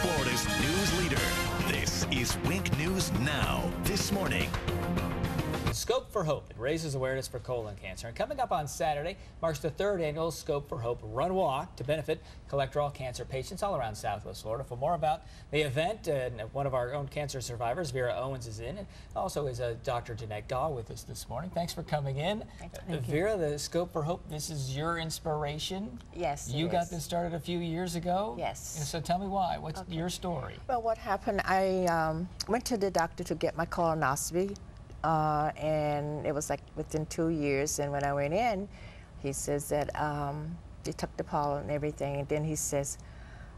Florida's news leader. This is Wink News Now. This morning. Scope for Hope. It raises awareness for colon cancer. And coming up on Saturday marks the third annual Scope for Hope Run Walk to benefit colorectal cancer patients all around Southwest Florida. For more about the event, one of our own cancer survivors, Vera Owens, is in, and also is Dr. Janette Gaw with us this morning. Thanks for coming in. Thank you. Vera, the Scope for Hope, this is your inspiration. Yes. You got this started a few years ago. Yes. And so tell me why. What's your story? Well, what happened, I went to the doctor to get my colonoscopy. And it was like within 2 years, and when I went in, he says that they took the pollen and everything, and then he says,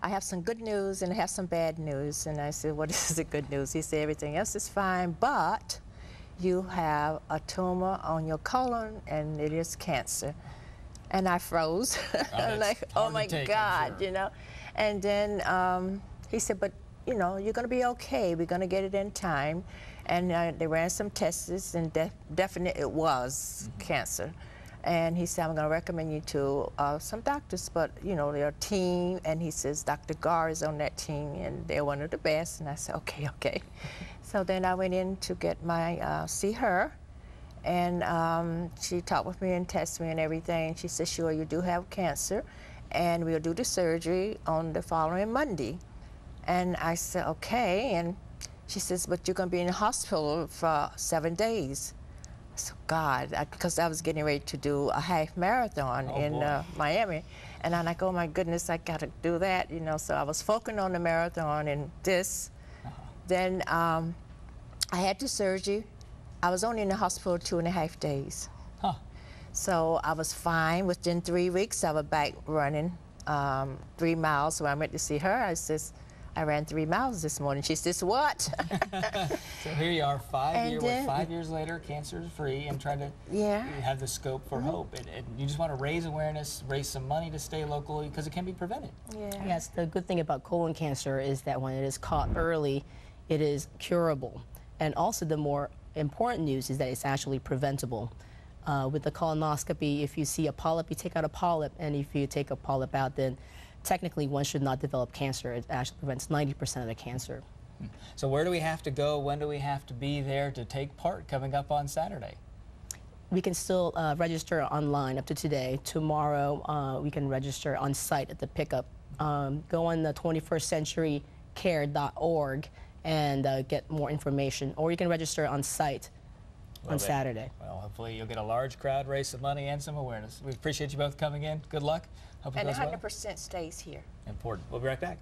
I have some good news and I have some bad news. And I said, what is the good news? He said, everything else is fine, but you have a tumor on your colon and it is cancer. And I froze. I'm like, oh my God, you know. And then he said, but you know, you're going to be okay. We're going to get it in time. And they ran some tests, and definitely it was cancer. And he said, I'm going to recommend you to some doctors, but, you know, they're a team. And he says, Dr. Gaw is on that team, and they're one of the best. And I said, okay, okay. So then I went in to get my, see her. And she talked with me and tested me and everything. She said, sure, you do have cancer, and we'll do the surgery on the following Monday. And I said, okay. And she says, but you're going to be in the hospital for 7 days. I said, God, because I was getting ready to do a half marathon in Miami. And I'm like, oh my goodness, I got to do that, you know. So I was focusing on the marathon and this. Then I had the surgery. I was only in the hospital 2.5 days. So I was fine. Within 3 weeks, I was back running 3 miles. So I went to see her. I says, I ran 3 miles this morning. She says, what? So here you are, 5 years later, cancer-free, and trying to have the Scope for Hope. And you just want to raise awareness, raise some money to stay locally, because it can be prevented. Yes, the good thing about colon cancer is that when it is caught early, it is curable. And also the more important news is that it's actually preventable. With the colonoscopy, if you see a polyp, you take out a polyp, and if you take a polyp out, then technically one should not develop cancer. It actually prevents 90% of the cancer. So where do we have to go? When do we have to be there to take part coming up on Saturday? We can still register online up to today. Tomorrow we can register on site at the pickup. Go on the 21stcenturycare.org and get more information, or you can register on site on Saturday. Well, hopefully you'll get a large crowd, raise some money and some awareness. We appreciate you both coming in. Good luck. Hope it goes well. And 100% stays here. Important. We'll be right back.